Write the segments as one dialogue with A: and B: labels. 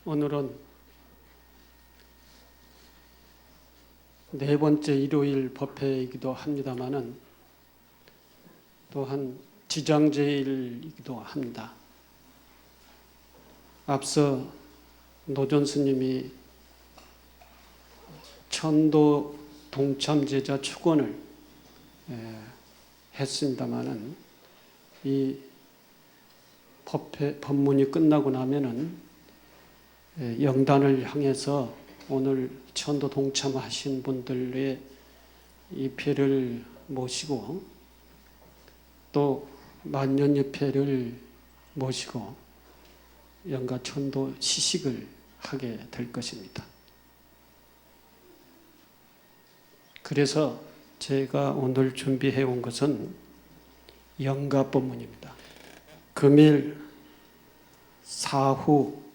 A: 오늘은 네 번째 일요일 법회이기도 합니다마는 또한 지장제일이기도 합니다. 앞서 노전 스님이 천도 동참제자 축원을 했습니다마는 이 법문이 끝나고 나면은 영단을 향해서 오늘 천도 동참하신 분들의 입회를 모시고 또 만년입회를 모시고 영가 천도 시식을 하게 될 것입니다. 그래서 제가 오늘 준비해 온 것은 영가 법문입니다. 금일 사후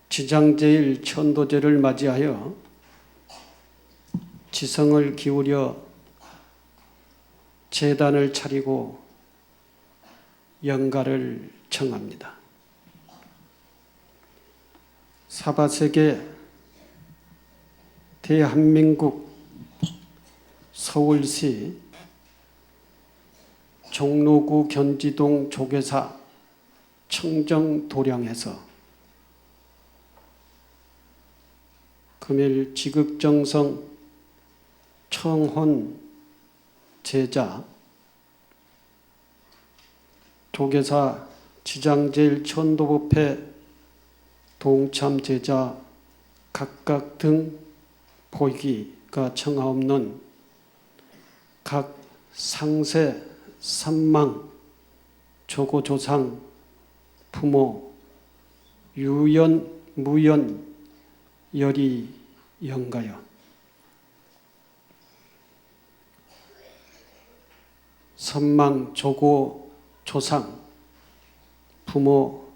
A: 지장제일 천도제를 맞이하여 지성을 기울여 제단을 차리고 영가를 청합니다. 사바세계 대한민국 서울시 종로구 견지동 조계사 청정도량에서 금일 지극정성 청혼 제자 조계사 지장제일 천도법회 동참 제자 각각 등 보기가 청하옵는 각 상세 삼망 조고조상 부모 유연 무연 열이 영가여 선망 조고 조상 부모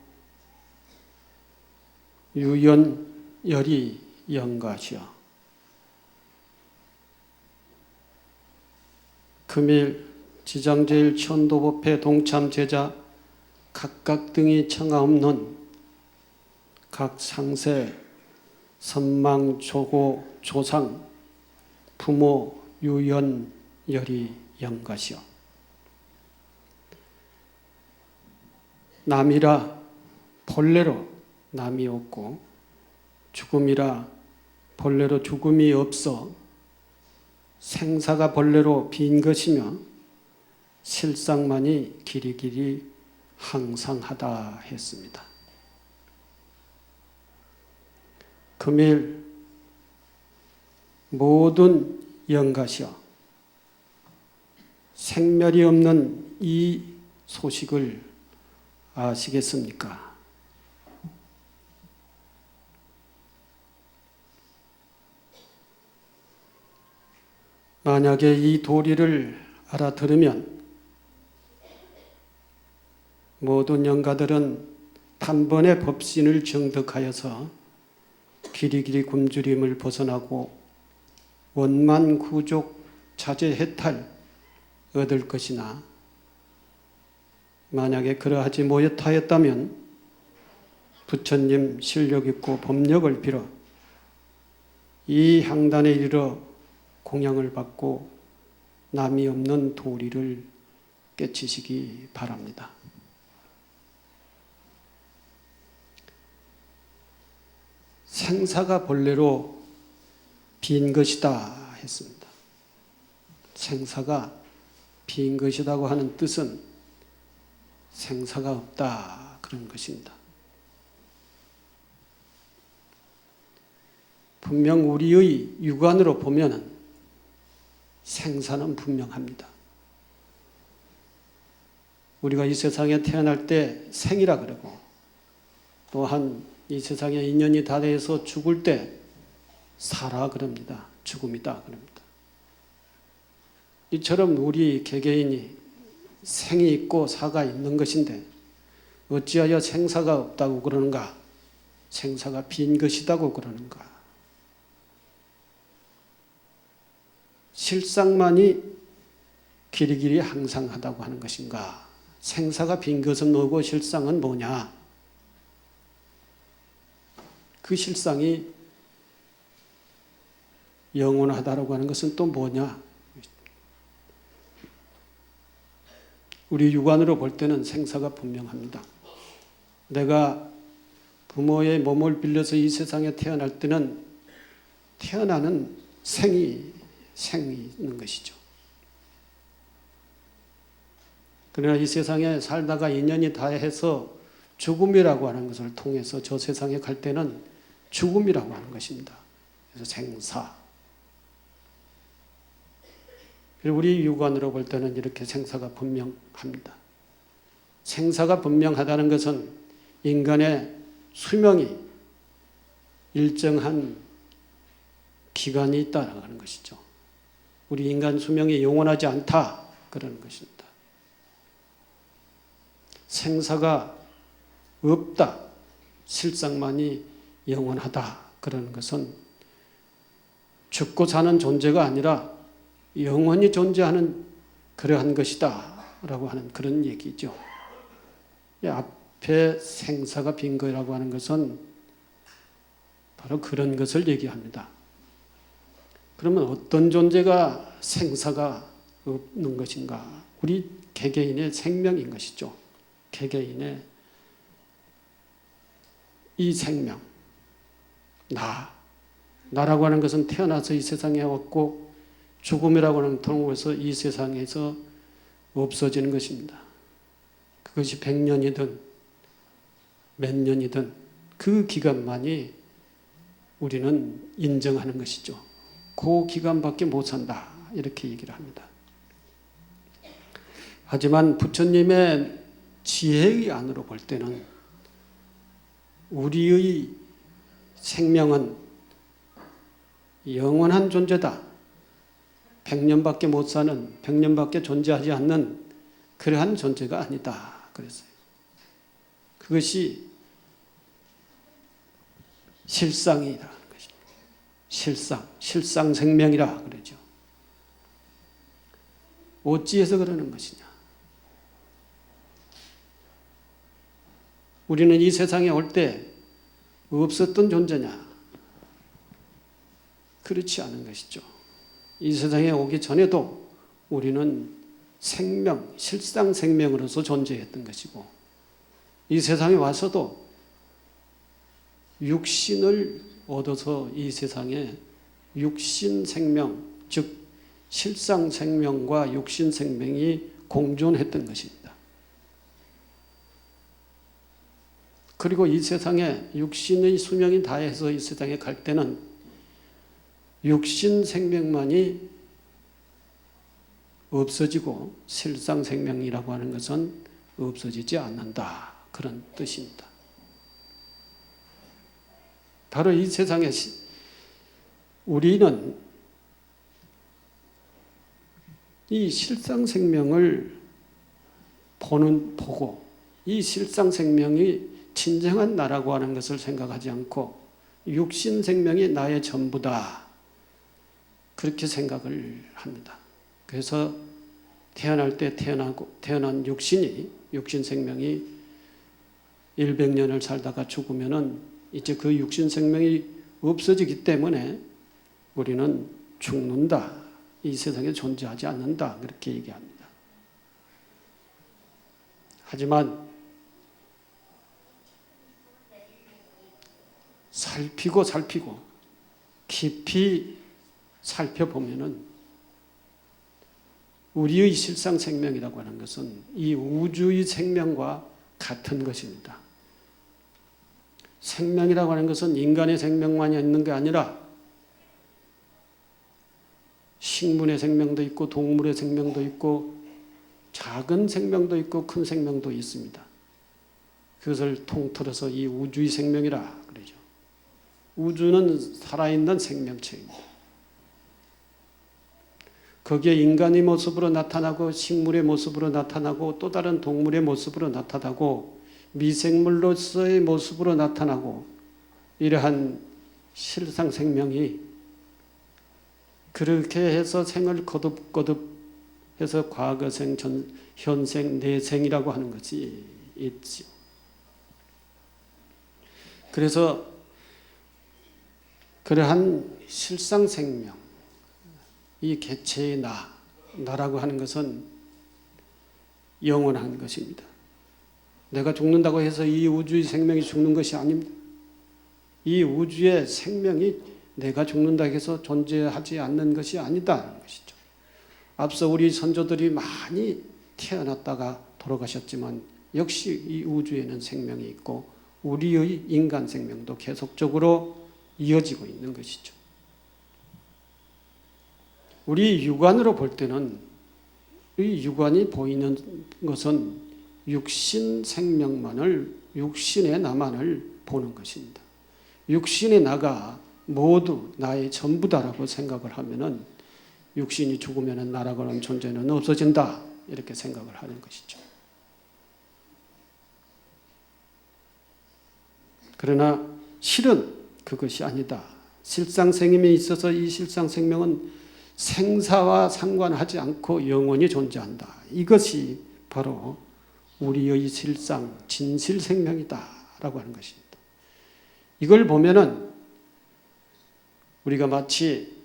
A: 유연 열이 영가시여 금일 지장제일 천도법회 동참 제자 각각 등이 청하옵는 각 상세 선망 조고 조상 부모 유연 열이 영가시여 남이라 본래로 남이 없고 죽음이라 본래로 죽음이 없어 생사가 본래로 빈 것이며 실상만이 길이길이 항상하다 했습니다. 금일 모든 영가시여 생멸이 없는 이 소식을 아시겠습니까? 만약에 이 도리를 알아들으면 모든 영가들은 단번에 법신을 정득하여서 길이길이 굶주림을 벗어나고 원만 구족 자제 해탈 얻을 것이나 만약에 그러하지 못하였다면 부처님 실력 있고 법력을 빌어 이 향단에 이르러 공양을 받고 남이 없는 도리를 깨치시기 바랍니다. 생사가 본래로 빈 것이다 했습니다. 생사가 빈 것이라고 하는 뜻은 생사가 없다 그런 것입니다. 분명 우리의 육안으로 보면 생사는 분명합니다. 우리가 이 세상에 태어날 때 생이라 그러고 또한 이 세상에 인연이 다 돼서 죽을 때 사라 그럽니다. 죽음이다 그럽니다. 이처럼 우리 개개인이 생이 있고 사가 있는 것인데 어찌하여 생사가 없다고 그러는가? 생사가 빈 것이다고 그러는가? 실상만이 길이길이 항상하다고 하는 것인가? 생사가 빈 것은 뭐고 실상은 뭐냐? 그 실상이 영원하다라고 하는 것은 또 뭐냐? 우리 육안으로 볼 때는 생사가 분명합니다. 내가 부모의 몸을 빌려서 이 세상에 태어날 때는 태어나는 생이 있는 것이죠. 그러나 이 세상에 살다가 인연이 다해서 죽음이라고 하는 것을 통해서 저 세상에 갈 때는 죽음이라고 하는 것입니다. 그래서 생사. 그리고 우리 육안으로 볼 때는 이렇게 생사가 분명합니다. 생사가 분명하다는 것은 인간의 수명이 일정한 기간이 있다는 것이죠. 우리 인간 수명이 영원하지 않다 그러는 것입니다. 생사가 없다, 실상만이 영원하다 그러는 것은 죽고 사는 존재가 아니라 영원히 존재하는 그러한 것이다 라고 하는 그런 얘기죠. 앞에 생사가 빈 거라고 하는 것은 바로 그런 것을 얘기합니다. 그러면 어떤 존재가 생사가 없는 것인가? 우리 개개인의 생명인 것이죠. 개개인의 이 생명, 나라고 하는 것은 태어나서 이 세상에 왔고 죽음이라고 하는 통로에서 이 세상에서 없어지는 것입니다. 그것이 100년이든 몇 년이든 그 기간만이 우리는 인정하는 것이죠. 그 기간밖에 못 산다 이렇게 얘기를 합니다. 하지만 부처님의 지혜의 안으로 볼 때는 우리의 생명은 영원한 존재다. 100년밖에 못 사는, 100년밖에 존재하지 않는 그러한 존재가 아니다. 그랬어요. 그것이 실상이라는 것입니다. 실상생명이라 그러죠. 어찌해서 그러는 것이냐? 우리는 이 세상에 올 때 없었던 존재냐? 그렇지 않은 것이죠. 이 세상에 오기 전에도 우리는 생명, 실상생명으로서 존재했던 것이고 이 세상에 와서도 육신을 얻어서 이 세상에 육신생명, 즉 실상생명과 육신생명이 공존했던 것입니다. 그리고 이 세상에 육신의 수명이 다해서 이 세상에 갈 때는 육신생명만이 없어지고 실상생명이라고 하는 것은 없어지지 않는다. 그런 뜻입니다. 바로 이 세상에 우리는 이 실상생명을 보고 이 실상생명이 진정한 나라고 하는 것을 생각하지 않고 육신생명이 나의 전부다. 그렇게 생각을 합니다. 그래서 태어날 때 태어난 육신생명이 100년을 살다가 죽으면은 이제 그 육신생명이 없어지기 때문에 우리는 죽는다. 이 세상에 존재하지 않는다. 그렇게 얘기합니다. 하지만 살피고 깊이 살펴보면은 우리의 실상생명이라고 하는 것은 이 우주의 생명과 같은 것입니다. 생명이라고 하는 것은 인간의 생명만이 있는 게 아니라 식물의 생명도 있고 동물의 생명도 있고 작은 생명도 있고 큰 생명도 있습니다. 그것을 통틀어서 이 우주의 생명이라 그러죠. 우주는 살아있는 생명체입니다. 거기에 인간의 모습으로 나타나고 식물의 모습으로 나타나고 또 다른 동물의 모습으로 나타나고 미생물로서의 모습으로 나타나고 이러한 실상생명이 그렇게 해서 생을 거듭거듭 해서 과거생, 현생, 내생이라고 하는 것이 있지. 그래서 그러한 실상생명, 이 개체의 나라고 하는 것은 영원한 것입니다. 내가 죽는다고 해서 이 우주의 생명이 죽는 것이 아닙니다. 이 우주의 생명이 내가 죽는다고 해서 존재하지 않는 것이 아니다는 것이죠. 앞서 우리 선조들이 많이 태어났다가 돌아가셨지만 역시 이 우주에는 생명이 있고 우리의 인간 생명도 계속적으로 이어지고 있는 것이죠. 우리 육안으로 볼 때는 이 육안이 보이는 것은 육신 생명만을, 육신의 나만을 보는 것입니다. 육신의 나가 모두 나의 전부다라고 생각을 하면은 육신이 죽으면 나라고 하는 존재는 없어진다, 이렇게 생각을 하는 것이죠. 그러나 실은 그것이 아니다. 실상생명에 있어서 이 실상생명은 생사와 상관하지 않고 영원히 존재한다. 이것이 바로 우리의 실상, 진실생명이다라고 하는 것입니다. 이걸 보면은 우리가 마치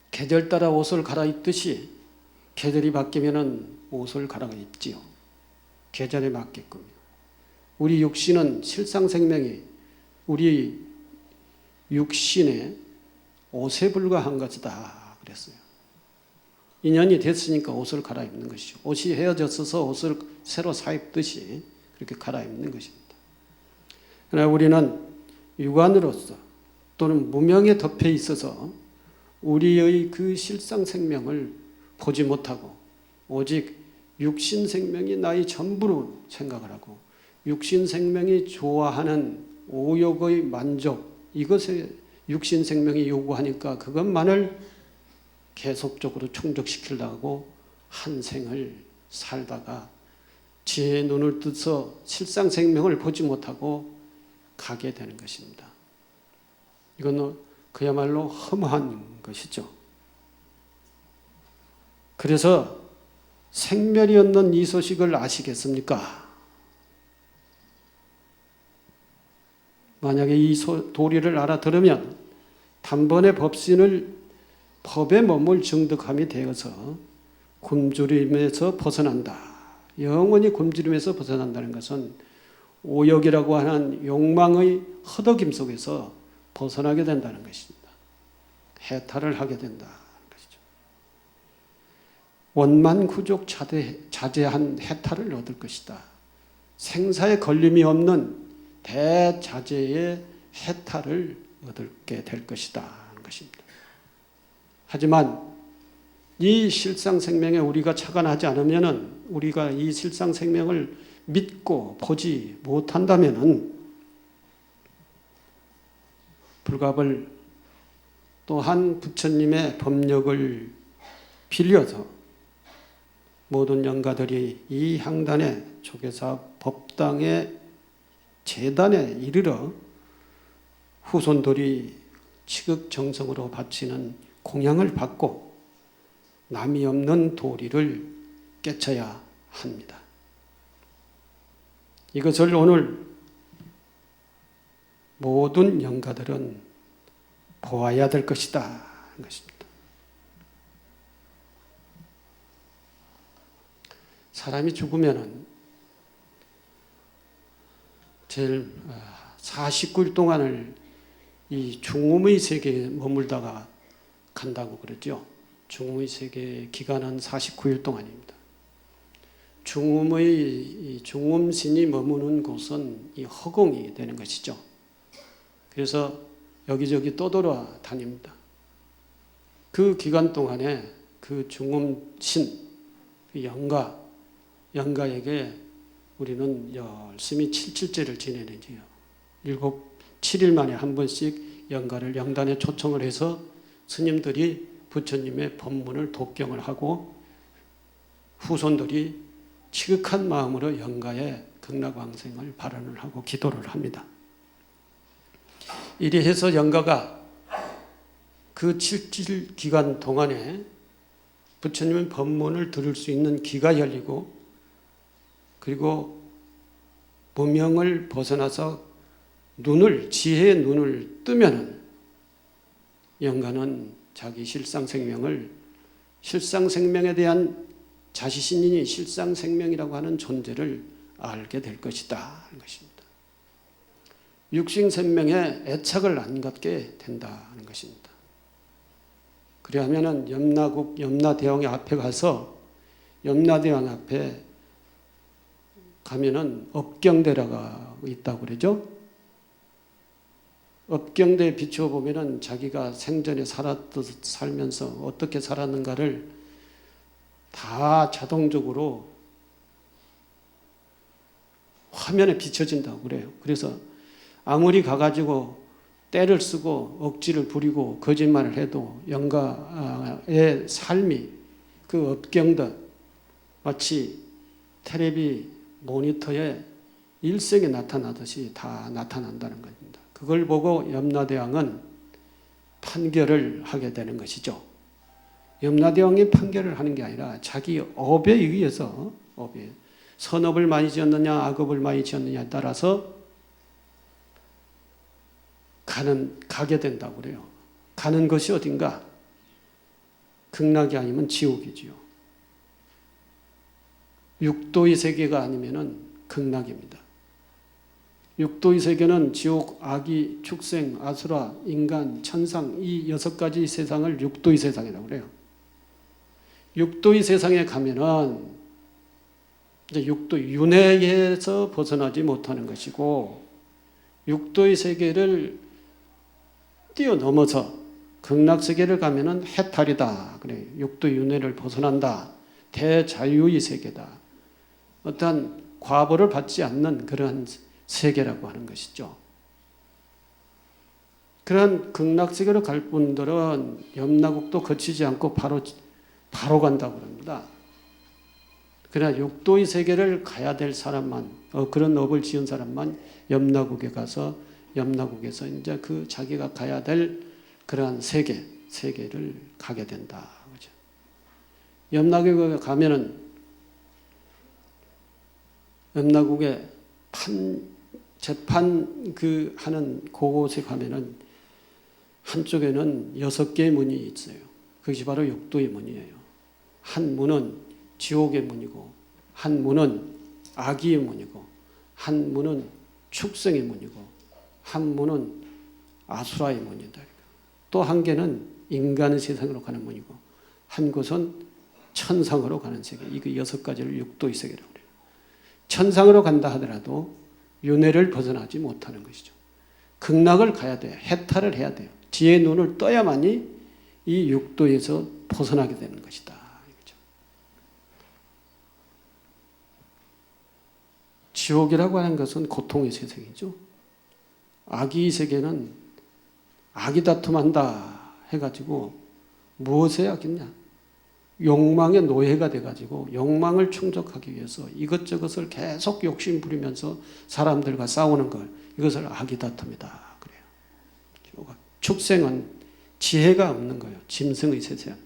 A: 계절 따라 옷을 갈아입듯이 계절이 바뀌면은 옷을 갈아입지요. 계절에 맞게끔. 우리 육신은 실상생명이 우리 육신의 옷에 불과한 것이다 그랬어요. 인연이 됐으니까 옷을 갈아입는 것이죠. 옷이 헤어졌어서 옷을 새로 사입듯이 그렇게 갈아입는 것입니다. 그러나 우리는 육안으로서 또는 무명에 덮여 있어서 우리의 그 실상생명을 보지 못하고 오직 육신생명이 나의 전부로 생각을 하고 육신생명이 좋아하는 오욕의 만족, 이것에 육신생명이 요구하니까 그것만을 계속적으로 충족시키려고 한 생을 살다가 제 눈을 뜨서 실상생명을 보지 못하고 가게 되는 것입니다. 이건 그야말로 허무한 것이죠. 그래서 생멸이 없는 이 소식을 아시겠습니까? 만약에 이 도리를 알아들으면 단번에 법의 몸을 증득함이 되어서 굶주림에서 벗어난다. 영원히 굶주림에서 벗어난다는 것은 오욕이라고 하는 욕망의 허덕임 속에서 벗어나게 된다는 것입니다. 해탈을 하게 된다는 것이죠. 원만구족 자제한 해탈을 얻을 것이다. 생사에 걸림이 없는 대자제의 해탈을 얻게 될 것이다 하는 것입니다. 하지만 이 실상생명에 우리가 착안하지 않으면 우리가 이 실상생명을 믿고 보지 못한다면 불갑을 또한 부처님의 법력을 빌려서 모든 영가들이 이 향단의 조계사 법당의 재단에 이르러 후손들이 치극정성으로 바치는 공양을 받고 남이 없는 도리를 깨쳐야 합니다. 이것을 오늘 모든 영가들은 보아야 될 것이다 하는 것입니다. 사람이 죽으면은 제일 49일 동안을 이 중음의 세계에 머물다가 간다고 그러죠. 중음의 세계의 기간은 49일 동안입니다. 중음신이 머무는 곳은 이 허공이 되는 것이죠. 그래서 여기저기 떠돌아다닙니다. 그 기간 동안에 그 중음신, 영가에게 우리는 열심히 칠칠제를 지내는 지요. 7일 만에 한 번씩 영가를 영단에 초청을 해서 스님들이 부처님의 법문을 독경을 하고 후손들이 지극한 마음으로 영가에 극락왕생을 발언을 하고 기도를 합니다. 이리 해서 영가가 그 7일 기간 동안에 부처님의 법문을 들을 수 있는 귀가 열리고 그리고 무명을 벗어나서 지혜의 눈을 뜨면 영가는 자기 실상생명에 대한 자신이 실상생명이라고 하는 존재를 알게 될 것이다 하는 것입니다. 육신생명에 애착을 안 갖게 된다 하는 것입니다. 그리하면은 염라대왕의 앞에 가서 염라대왕 앞에 가면은 업경대라가 있다고 그러죠. 업경대에 비추어 보면은 자기가 생전에 살면서 어떻게 살았는가를 다 자동적으로 화면에 비춰진다고 그래요. 그래서 아무리 가가지고 때를 쓰고 억지를 부리고 거짓말을 해도 영가의 삶이 그 업경듯 마치 텔레비 모니터에 일생에 나타나듯이 다 나타난다는 겁니다. 그걸 보고 염라대왕은 판결을 하게 되는 것이죠. 염라대왕이 판결을 하는 게 아니라 자기 업에 의해서 선업을 많이 지었느냐 악업을 많이 지었느냐에 따라서 가게 된다고 그래요. 가는 것이 어딘가? 극락이 아니면 지옥이지요. 육도의 세계가 아니면은 극락입니다. 육도의 세계는 지옥, 아기, 축생, 아수라, 인간, 천상 이 6가지 세상을 육도의 세상이라고 그래요. 육도의 세상에 가면은 이제 육도 윤회에서 벗어나지 못하는 것이고 육도의 세계를 뛰어넘어서 극락세계를 가면은 해탈이다. 그래. 육도 윤회를 벗어난다. 대자유의 세계다. 어떠한 과보를 받지 않는 그러한 세계라고 하는 것이죠. 그러한 극락세계로 갈 분들은 염라국도 거치지 않고 바로 간다고 합니다. 그러나 육도의 세계를 가야 될 사람만, 그런 업을 지은 사람만 염라국에 가서 염라국에서 이제 그 자기가 가야 될 그러한 세계를 가게 된다. 그죠? 염라국에 가면은 염라국에 재판 하는 그곳에 가면은 한쪽에는 6개의 문이 있어요. 그것이 바로 육도의 문이에요. 한 문은 지옥의 문이고, 한 문은 악의의 문이고, 한 문은 축생의 문이고, 한 문은 아수라의 문이다. 또 한 개는 인간의 세상으로 가는 문이고, 한 곳은 천상으로 가는 세계. 이거 6가지를 육도의 세계라고 그래요. 천상으로 간다 하더라도 윤회를 벗어나지 못하는 것이죠. 극락을 가야 돼요. 해탈을 해야 돼요. 지혜의 눈을 떠야만이 이 육도에서 벗어나게 되는 것이다. 지옥이라고 하는 것은 고통의 세상이죠. 악의 세계는 악이 다툼한다 해가지고 무엇에 악이냐? 욕망의 노예가 돼가지고 욕망을 충족하기 위해서 이것저것을 계속 욕심 부리면서 사람들과 싸우는 걸 이것을 악의 다툼이다 그래요. 축생은 지혜가 없는 거예요. 짐승의 세상.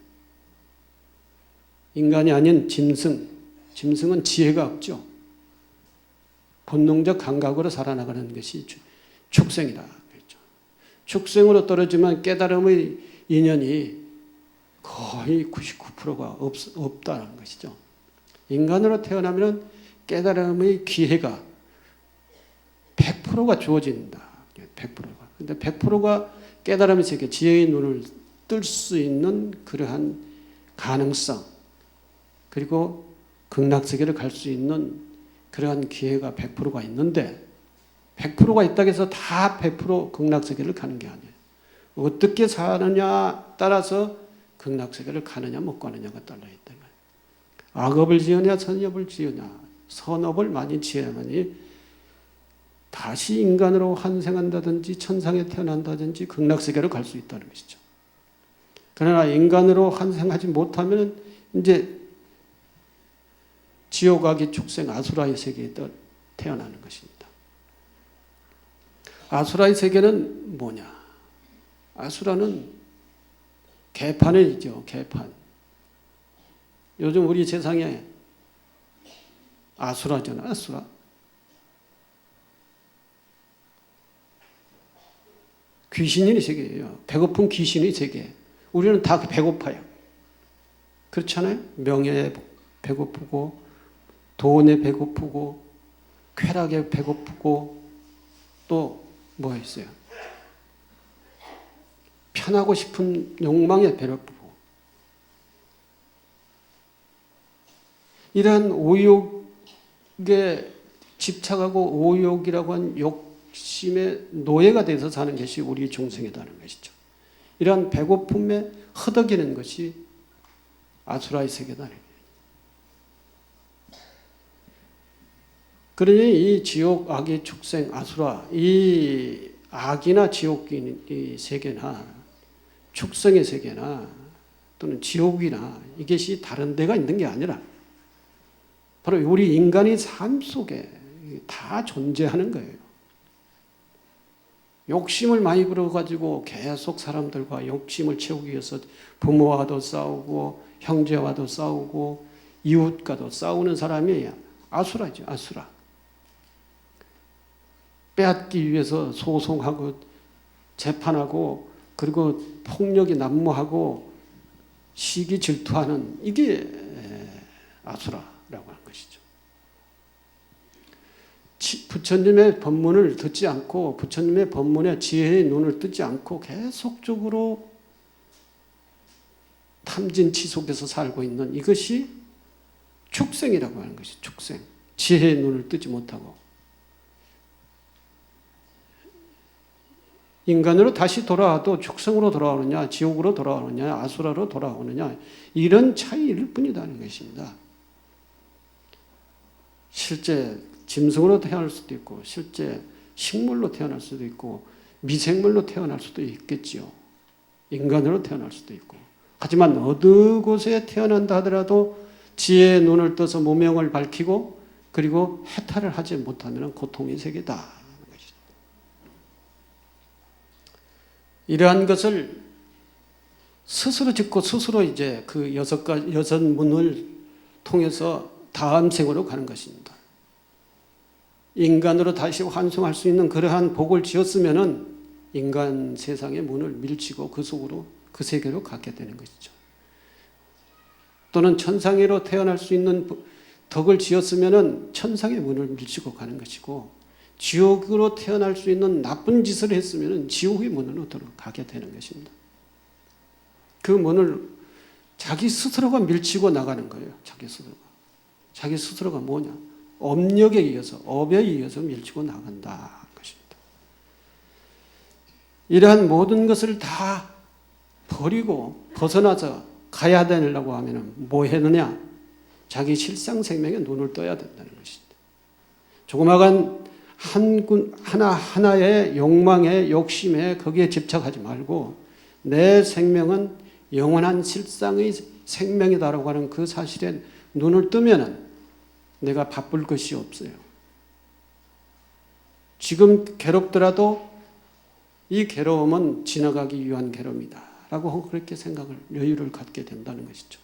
A: 인간이 아닌 짐승은 지혜가 없죠. 본능적 감각으로 살아나가는 것이 축생이다. 그렇죠. 축생으로 떨어지면 깨달음의 인연이 거의 99%가 없다는 것이죠. 인간으로 태어나면 깨달음의 기회가 100%가 주어진다. 100%가. 근데 100%가 깨달음의 세계, 지혜의 눈을 뜰 수 있는 그러한 가능성, 그리고 극락세계를 갈 수 있는 그러한 기회가 100%가 있는데 100%가 있다고 해서 다 100% 극락세계를 가는 게 아니에요. 어떻게 사느냐 따라서 극락세계를 가느냐 못 가느냐가 달라있다. 악업을 지으냐 선업을 지으냐, 선업을 많이 지어야만이 다시 인간으로 환생한다든지 천상에 태어난다든지 극락세계로 갈 수 있다는 것이죠. 그러나 인간으로 환생하지 못하면 이제 지옥, 악의, 축생, 아수라의 세계에 태어나는 것입니다. 아수라의 세계는 뭐냐? 아수라는 개판이죠. 개판. 요즘 우리 세상에 아수라잖아. 아수라. 귀신의 세계예요. 배고픈 귀신의 세계. 우리는 다 배고파요. 그렇잖아요. 명예에 배고프고 돈에 배고프고 쾌락에 배고프고 또 뭐 있어요? 편하고 싶은 욕망에 배고프고 이러한 오욕에 집착하고 오욕이라고 한 욕심의 노예가 돼서 사는 것이 우리 중생이라는 것이죠. 이러한 배고픔에 허덕이는 것이 아수라의 세계다. 그러니 이 지옥, 악의 축생, 아수라, 이 악이나 지옥의 세계나 축생의 세계나 또는 지옥이나 이것이 다른 데가 있는 게 아니라 바로 우리 인간의 삶 속에 다 존재하는 거예요. 욕심을 많이 부려가지고 계속 사람들과 욕심을 채우기 위해서 부모와도 싸우고 형제와도 싸우고 이웃과도 싸우는 사람이 아수라죠. 아수라. 빼앗기 위해서 소송하고 재판하고 그리고 폭력이 난무하고 시기 질투하는 이게 아수라라고 하는 것이죠. 부처님의 법문을 듣지 않고 부처님의 법문에 지혜의 눈을 뜨지 않고 계속적으로 탐진치 속에서 살고 있는 이것이 축생이라고 하는 것이 축생. 지혜의 눈을 뜨지 못하고 인간으로 다시 돌아와도 축생으로 돌아오느냐 지옥으로 돌아오느냐 아수라로 돌아오느냐 이런 차이일 뿐이라는 것입니다. 실제 짐승으로 태어날 수도 있고 실제 식물로 태어날 수도 있고 미생물로 태어날 수도 있겠지요. 인간으로 태어날 수도 있고 하지만 어느 곳에 태어난다 하더라도 지혜의 눈을 떠서 무명을 밝히고 그리고 해탈을 하지 못하면 고통의 세계다. 이러한 것을 스스로 짓고 스스로 이제 그 여섯 문을 통해서 다음 생으로 가는 것입니다. 인간으로 다시 환생할 수 있는 그러한 복을 지었으면은 인간 세상의 문을 밀치고 그 속으로 그 세계로 가게 되는 것이죠. 또는 천상계로 태어날 수 있는 덕을 지었으면은 천상의 문을 밀치고 가는 것이고 지옥으로 태어날 수 있는 나쁜 짓을 했으면 지옥의 문으로 들어가게 되는 것입니다. 그 문을 자기 스스로가 밀치고 나가는 거예요. 자기 스스로가. 자기 스스로가 뭐냐? 업력에 의해서, 업에 의해서 밀치고 나간다. 것입니다. 이러한 모든 것을 다 버리고 벗어나서 가야 되려고 하면 뭐 했느냐? 자기 실상 생명에 눈을 떠야 된다는 것입니다. 조그마한 하나하나의 욕망에 욕심에 거기에 집착하지 말고 내 생명은 영원한 실상의 생명이다라고 하는 그 사실에 눈을 뜨면 내가 바쁠 것이 없어요. 지금 괴롭더라도 이 괴로움은 지나가기 위한 괴로움이다 라고 그렇게 생각을 여유를 갖게 된다는 것이죠.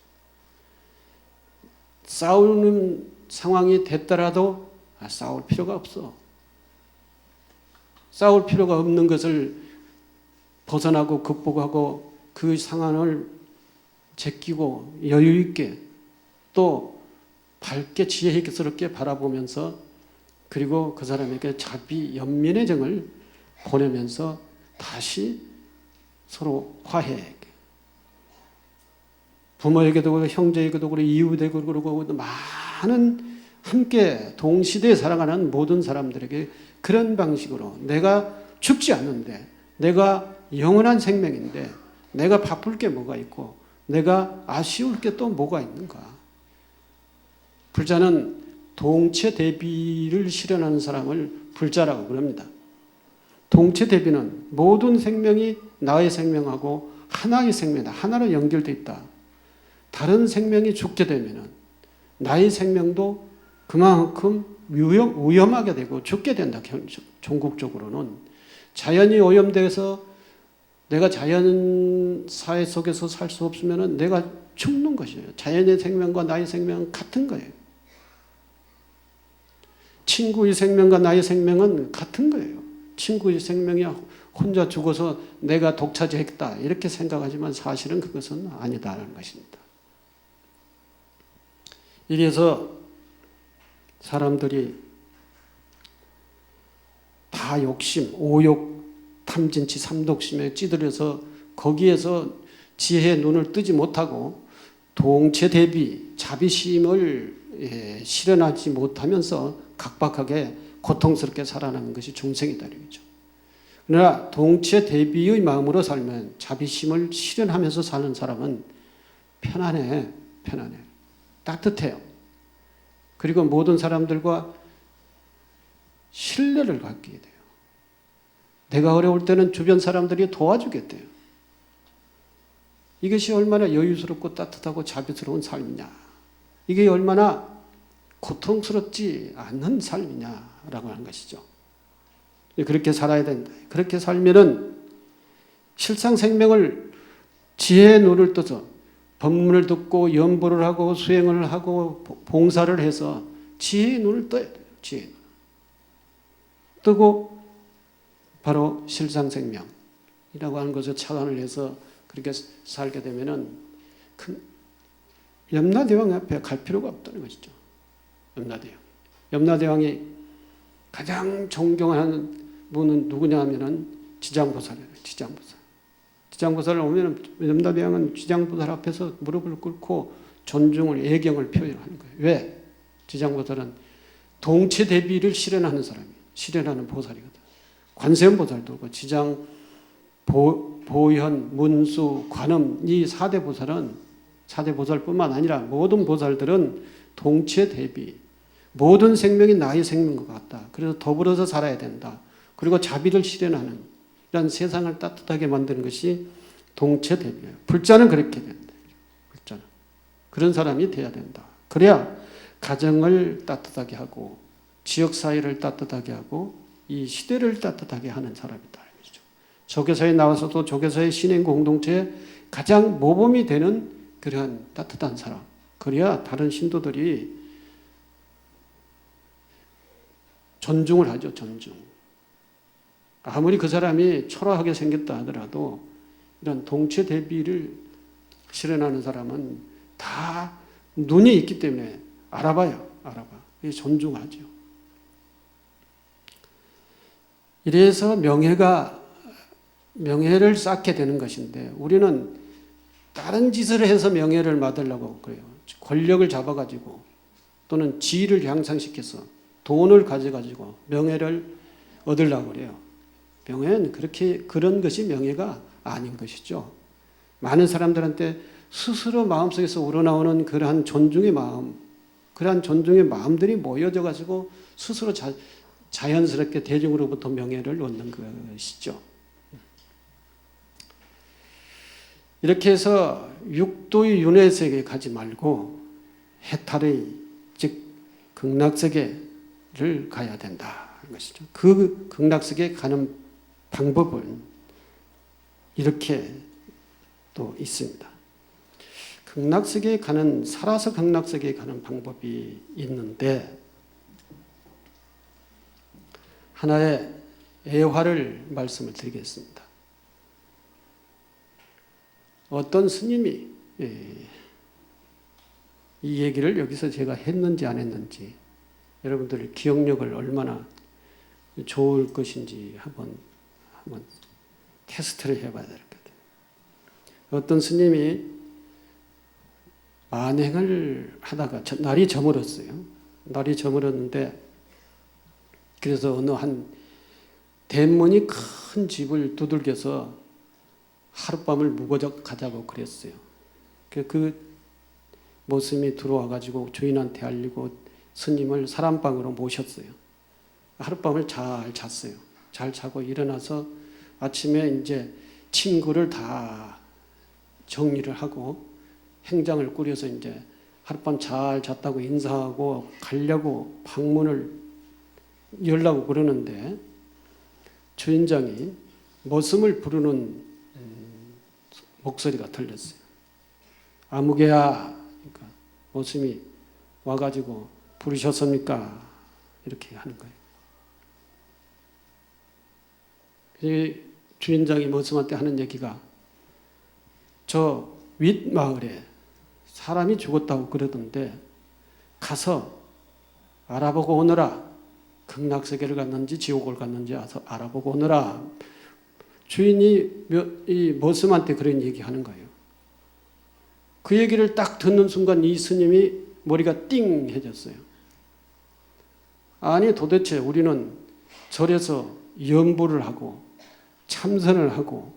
A: 싸우는 상황이 됐더라도 싸울 필요가 없어. 싸울 필요가 없는 것을 벗어나고 극복하고 그 상황을 제끼고 여유 있게 또 밝게 지혜스럽게 바라보면서 그리고 그 사람에게 자비 연민의 정을 보내면서 다시 서로 화해. 부모에게도 그렇고 형제에게도 그렇고 이웃에게도 그렇고 많은 함께 동시대에 살아가는 모든 사람들에게 그런 방식으로 내가 죽지 않는데 내가 영원한 생명인데 내가 바쁠 게 뭐가 있고 내가 아쉬울 게 또 뭐가 있는가. 불자는 동체 대비를 실현하는 사람을 불자라고 그럽니다. 동체 대비는 모든 생명이 나의 생명하고 하나의 생명이다. 하나로 연결되어 있다. 다른 생명이 죽게 되면 나의 생명도 그만큼 위험하게 되고 죽게 된다. 종국적으로는 자연이 오염돼서 내가 자연 사회 속에서 살 수 없으면 내가 죽는 것이에요. 자연의 생명과 나의 생명은 같은 거예요. 친구의 생명과 나의 생명은 같은 거예요. 친구의 생명이 혼자 죽어서 내가 독차지했다 이렇게 생각하지만 사실은 그것은 아니다라는 것입니다. 이래서 사람들이 다 욕심, 오욕, 탐진치, 삼독심에 찌들어서 거기에서 지혜의 눈을 뜨지 못하고 동체 대비, 자비심을 실현하지 못하면서 각박하게 고통스럽게 살아가는 것이 중생이다 이거죠. 그러나 동체 대비의 마음으로 살면 자비심을 실현하면서 사는 사람은 편안해. 따뜻해요. 그리고 모든 사람들과 신뢰를 갖게 돼요. 내가 어려울 때는 주변 사람들이 도와주게 돼요. 이것이 얼마나 여유스럽고 따뜻하고 자비스러운 삶이냐. 이게 얼마나 고통스럽지 않는 삶이냐라고 하는 것이죠. 그렇게 살아야 된다. 그렇게 살면은 실상 생명을 지혜의 눈을 떠서 법문을 듣고 연보를 하고 수행을 하고 봉사를 해서 지혜의 눈을 떠야 돼요. 지혜의 눈. 뜨고 바로 실상 생명이라고 하는 것을 차단을 해서 그렇게 살게 되면은 염라대왕 앞에 갈 필요가 없다는 것이죠. 염라대왕이 가장 존경하는 분은 누구냐 하면은 지장보살이에요. 지장보살을 오면 염라대왕은 지장보살 앞에서 무릎을 꿇고 존중을, 애경을 표현하는 거예요. 왜? 지장보살은 동체 대비를 실현하는 사람이에요. 실현하는 보살이거든. 관세음보살도 그렇고 지장, 보현, 문수, 관음 이 4대 보살은 4대 보살뿐만 아니라 모든 보살들은 동체 대비 모든 생명이 나의 생명과 같다. 그래서 더불어서 살아야 된다. 그리고 자비를 실현하는 이런 세상을 따뜻하게 만드는 것이 동체 대비예요. 불자는 그렇게 된다. 불자는 그런 사람이 돼야 된다. 그래야 가정을 따뜻하게 하고 지역 사회를 따뜻하게 하고 이 시대를 따뜻하게 하는 사람이다. 조계사에 나와서도 조계사의 신행 공동체에 가장 모범이 되는 그러한 따뜻한 사람. 그래야 다른 신도들이 존중을 하죠. 존중. 아무리 그 사람이 초라하게 생겼다 하더라도 이런 동체 대비를 실현하는 사람은 다 눈이 있기 때문에 알아봐요. 존중하죠. 이래서 명예를 쌓게 되는 것인데 우리는 다른 짓을 해서 명예를 받으려고 그래요. 권력을 잡아가지고 또는 지위를 향상시켜서 돈을 가져가지고 명예를 얻으려고 그래요. 명예는 그런 것이 명예가 아닌 것이죠. 많은 사람들한테 스스로 마음속에서 우러나오는 그러한 존중의 마음들이 모여져 가지고 스스로 자연스럽게 대중으로부터 명예를 얻는 것이죠. 이렇게 해서 육도의 윤회 세계에 가지 말고 해탈의 즉 극락세계를 가야 된다는 것이죠. 그 극락세계에 가는 방법은 이렇게 또 있습니다. 극락세계에 살아서 극락세계에 가는 방법이 있는데 하나의 애화를 말씀을 드리겠습니다. 어떤 스님이 이 얘기를 여기서 제가 했는지 안 했는지 여러분들 기억력을 얼마나 좋을 것인지 한번 테스트를 해봐야 될 것 같아요. 어떤 스님이 만행을 하다가 날이 저물었어요. 날이 저물었는데 그래서 어느 한 대문이 큰 집을 두들겨서 하룻밤을 묵어져 가자고 그랬어요. 그 모습이 들어와가지고 주인한테 알리고 스님을 사람방으로 모셨어요. 하룻밤을 잘 잤어요. 잘 자고 일어나서 아침에 이제 친구를 다 정리를 하고 행장을 꾸려서 이제 하룻밤 잘 잤다고 인사하고 가려고 방문을 열라고 그러는데 주인장이 머슴을 부르는 목소리가 들렸어요. 아무개야. 그러니까 머슴이 와가지고 부르셨습니까? 이렇게 하는 거예요. 이 주인장이 머슴한테 하는 얘기가 저 윗마을에 사람이 죽었다고 그러던데 가서 알아보고 오너라. 극락세계를 갔는지 지옥을 갔는지 알아보고 오너라. 주인이 이 머슴한테 그런 얘기하는 거예요. 그 얘기를 딱 듣는 순간 이 스님이 머리가 띵 해졌어요. 아니 도대체 우리는 절에서 염불을 하고 참선을 하고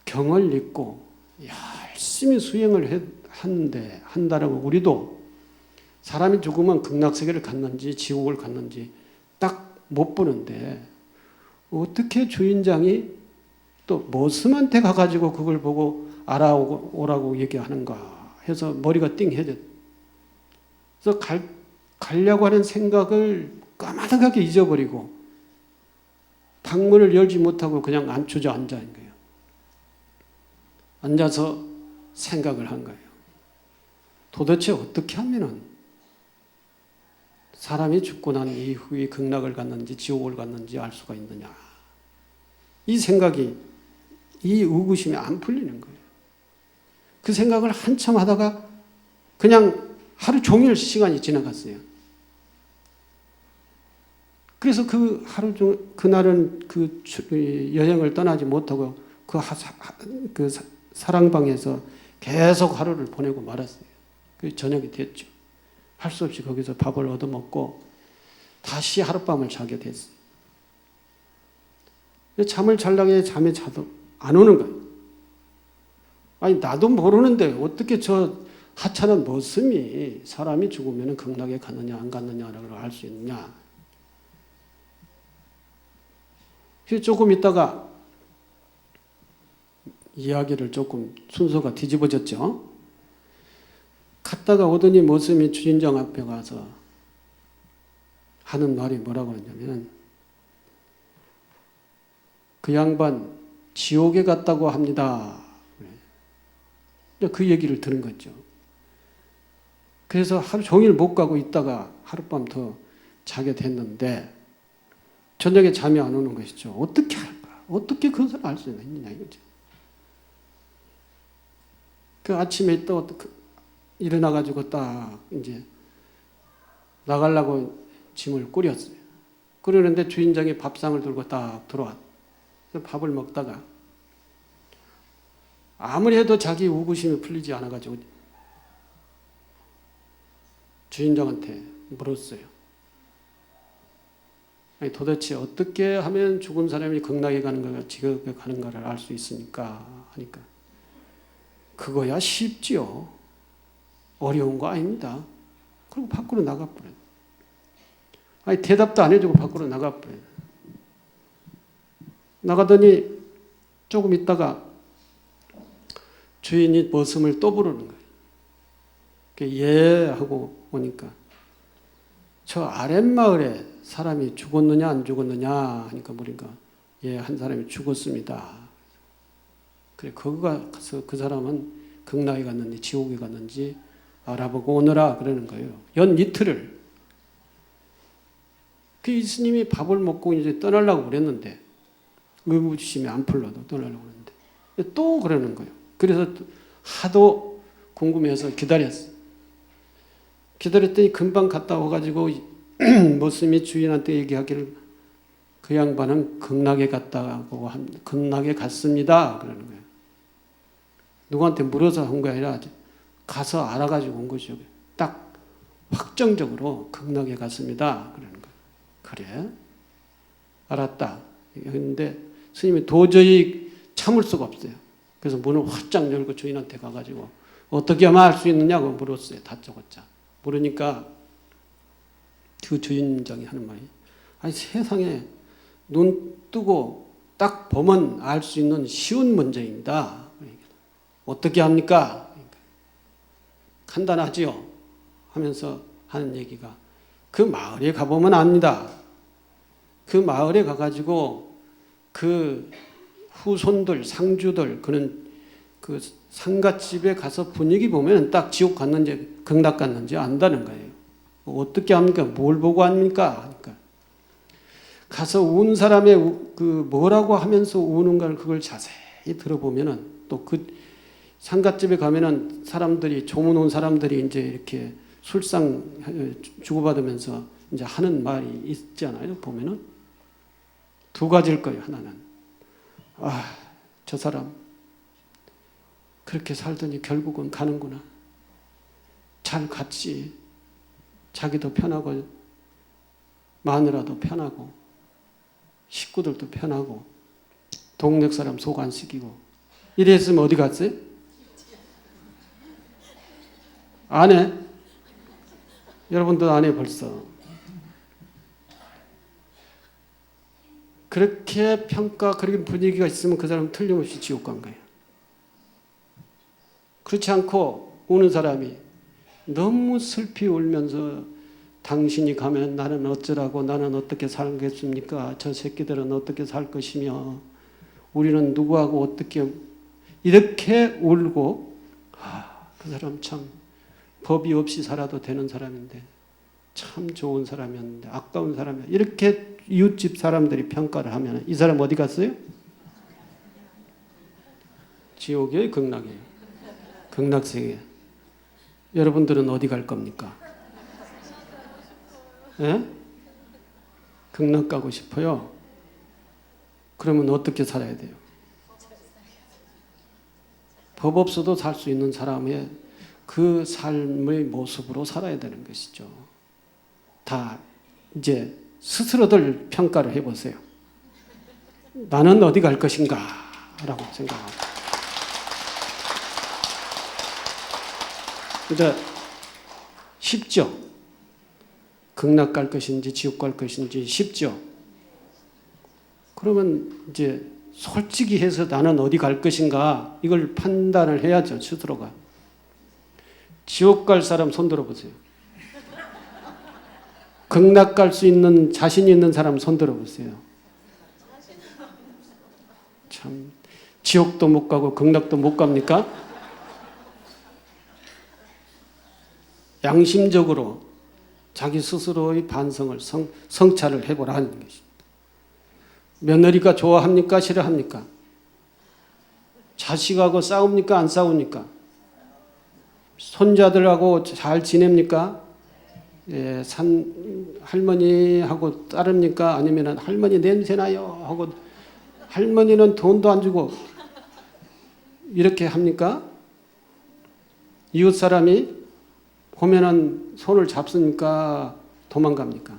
A: 경을 읽고 열심히 수행을 한다라고 우리도 사람이 죽으면 극락세계를 갔는지 지옥을 갔는지 딱 못 보는데 어떻게 주인장이 또 머슴한테 가가지고 그걸 보고 알아오라고 얘기하는가 해서 머리가 띵해졌어요. 그래서 가려고 하는 생각을 까마득하게 잊어버리고 방문을 열지 못하고 그냥 앉아 있는 거예요. 앉아서 생각을 한 거예요. 도대체 어떻게 하면은 사람이 죽고 난 이후에 극락을 갔는지 지옥을 갔는지 알 수가 있느냐. 이 생각이, 이 의구심이 안 풀리는 거예요. 그 생각을 한참 하다가 그냥 하루 종일 시간이 지나갔어요. 그래서 그 하루 종일, 그날은 그 여행을 떠나지 못하고 그 사랑방에서 계속 하루를 보내고 말았어요. 그 저녁이 됐죠. 할 수 없이 거기서 밥을 얻어먹고 다시 하룻밤을 자게 됐어요. 잠을 잘라게 잠에 자도 안 오는 거예요. 아니 나도 모르는데 어떻게 저 하찮은 머슴이 사람이 죽으면 극락에 갔느냐 안 갔느냐라고 알 수 있느냐. 조금 있다가 이야기를 조금 순서가 뒤집어졌죠. 갔다가 오더니 머슴이 주인장 앞에 가서 하는 말이 뭐라고 하냐면 그 양반 지옥에 갔다고 합니다. 그 얘기를 들은 거죠. 그래서 하루 종일 못 가고 있다가 하룻밤 더 자게 됐는데 저녁에 잠이 안 오는 것이죠. 어떻게 할까? 어떻게 그것을 알 수 있느냐 이거죠. 그 아침에 또 일어나가지고 딱 이제 나가려고 짐을 꾸렸어요. 그러는데 주인장이 밥상을 들고 딱 들어왔어요. 밥을 먹다가 아무리 해도 자기 의구심이 풀리지 않아가지고 주인장한테 물었어요. 아니 도대체 어떻게 하면 죽은 사람이 극락에 가는가 지옥에 가는가를 알 수 있습니까? 하니까 그거야 쉽지요. 어려운 거 아닙니다. 그리고 밖으로 나가버려요. 아니 대답도 안 해주고 밖으로 나가버려요. 나가더니 조금 있다가 주인이 머슴을 또 부르는 거예요. 예 하고 오니까 저 아랫마을에 사람이 죽었느냐 안 죽었느냐 하니까 보니까 예 한 사람이 죽었습니다. 그래 거기가 가서 그 사람은 극락에 갔는지 지옥에 갔는지 알아보고 오너라 그러는 거예요. 연 이틀을. 그 이스님이 밥을 먹고 이제 떠나려고 그랬는데 의구심이 안 풀려도 떠나려고 그랬는데 또 그러는 거예요. 그래서 하도 궁금해서 기다렸어요. 기다렸더니 금방 갔다 와가지고 머슴이 주인한테 얘기하기를 그 양반은 극락에 갔다고 극락에 갔습니다 그러는 거예요. 누구한테 물어서 한 게 아니라 가서 알아가지고 온 것이죠. 딱 확정적으로 극락에 갔습니다 그러는 거예요. 그래? 알았다. 그런데 스님이 도저히 참을 수가 없어요. 그래서 문을 활짝 열고 주인한테 가가지고 어떻게 하면 알 수 있느냐고 물었어요. 다짜고짜. 물으니까 그 주인장이 하는 말이 아니 세상에 눈 뜨고 딱 보면 알 수 있는 쉬운 문제입니다. 어떻게 합니까? 간단하지요? 하면서 하는 얘기가 그 마을에 가보면 압니다. 그 마을에 가가지고 그 후손들, 상주들, 그런 그 상갓집에 가서 분위기 보면 딱 지옥 갔는지 극락 갔는지 안다는 거예요. 어떻게 합니까? 뭘 보고 합니까? 하니까 가서 운 사람의 그 뭐라고 하면서 우는가를 그걸 자세히 들어보면은 또 그 상갓집에 가면은 사람들이 조문 온 사람들이 이제 이렇게 술상 주고받으면서 이제 하는 말이 있잖아요. 보면은 두 가지일 거예요. 하나는 저 사람 그렇게 살더니 결국은 가는구나. 잘 갔지. 자기도 편하고 마누라도 편하고 식구들도 편하고 동네 사람 속 안 썩이고 이랬으면 어디 갔어요? 안 해? 여러분도 안 해 벌써. 그렇게 평가 그렇게 분위기가 있으면 그 사람은 틀림없이 지옥 간 거예요. 그렇지 않고 우는 사람이 너무 슬피 울면서 당신이 가면 나는 어쩌라고 나는 어떻게 살겠습니까? 저 새끼들은 어떻게 살 것이며 우리는 누구하고 어떻게 이렇게 울고 그 사람 참 법이 없이 살아도 되는 사람인데 참 좋은 사람이었는데 아까운 사람이야. 이렇게 이웃집 사람들이 평가를 하면 이 사람 어디 갔어요? 지옥이에요? 극락이에요? 극락세계. 여러분들은 어디 갈 겁니까? 예? 극락 가고 싶어요? 그러면 어떻게 살아야 돼요? 법 없어도 살 수 있는 사람의 그 삶의 모습으로 살아야 되는 것이죠. 다 이제 스스로들 평가를 해보세요. 나는 어디 갈 것인가? 라고 생각합니다. 근데 쉽죠? 극락 갈 것인지 지옥 갈 것인지 쉽죠? 그러면 이제 솔직히 해서 나는 어디 갈 것인가 이걸 판단을 해야죠. 스스로가. 지옥 갈 사람 손 들어보세요. 극락 갈 수 있는 자신 있는 사람 손 들어보세요. 참 지옥도 못 가고 극락도 못 갑니까? 양심적으로 자기 스스로의 반성을 성찰을 해보라는 것입니다. 며느리가 좋아합니까? 싫어합니까? 자식하고 싸웁니까? 안 싸웁니까? 손자들하고 잘 지냅니까? 예, 할머니하고 따릅니까? 아니면 할머니 냄새나요? 하고 할머니는 돈도 안 주고 이렇게 합니까? 이웃 사람이 보면은 손을 잡습니까? 도망갑니까?